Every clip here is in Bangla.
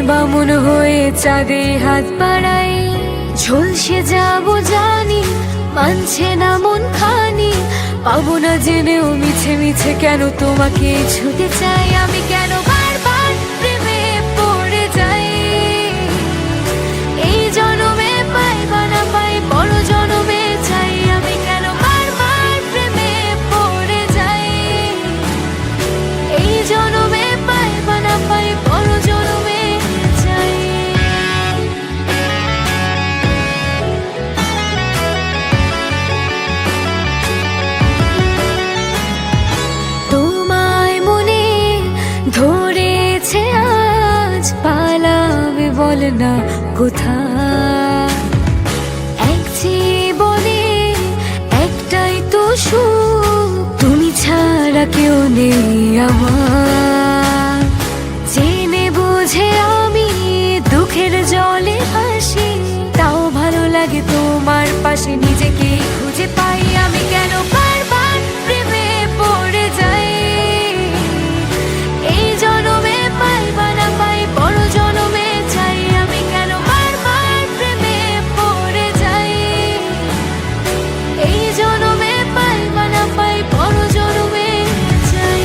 বামুন হয়ে চাঁদে হাত বাড়াই, ঝলসে যাবো জানি, মানছে না মন খানি। পাবো না জেনেও মিছে মিছে কেন তোমাকে ছুতে চাই, আমি কেন বারবার প্রেমে পড়ে যাই। এই জনমে পাই বা না পাই, বড় জনমে চাই, আমি কেন বারবার প্রেমে পড়ে যাই। এই জনমে পাই বা না পাই, বড় জনমে চাই। তোমায় মনে ধরেছে আজ, পালাবে বল না কোথায়। এক জীবনে একটাই তো সুখ, তুমি ছাড়া কেউ নেই আমার। জেনে বুঝে আমি দুঃখের জলে ভাসি, তাও ভালো লাগে তোমার পাশে নিজেকে খুঁজে পাই। আমি কেন বারবার প্রেমে পড়ে যাই। এই জনমে পাই বা না পাই, বড় জনমে চাই, আমি কেন বারবার প্রেমে পড়ে যাই। এই জনমে পাই বা না পাই, বড় জনমে চাই।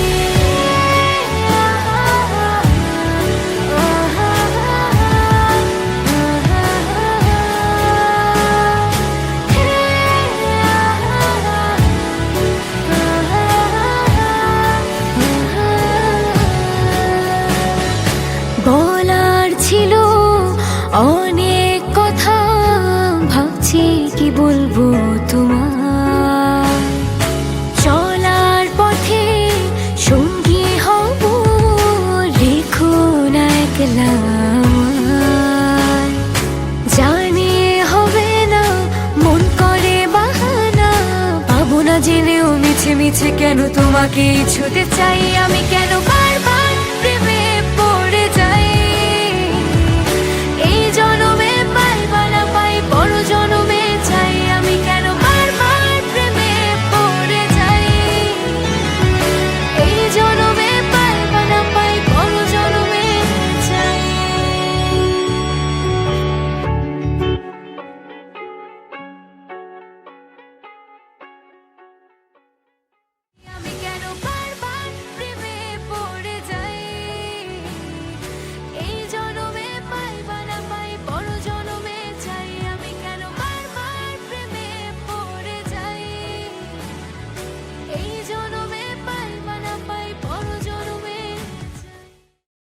বলার ছিল অনেক কথা, ভাবছি কি বলবো তোমার। চলার পথে সঙ্গী হব, রেখো না একলা আমায়। জানি হবে না, মন করে বাহানা, পাবো না জেনেও মিছে মিছে কেন তোমাকে ছুতে চাই, আমি কেন বারবার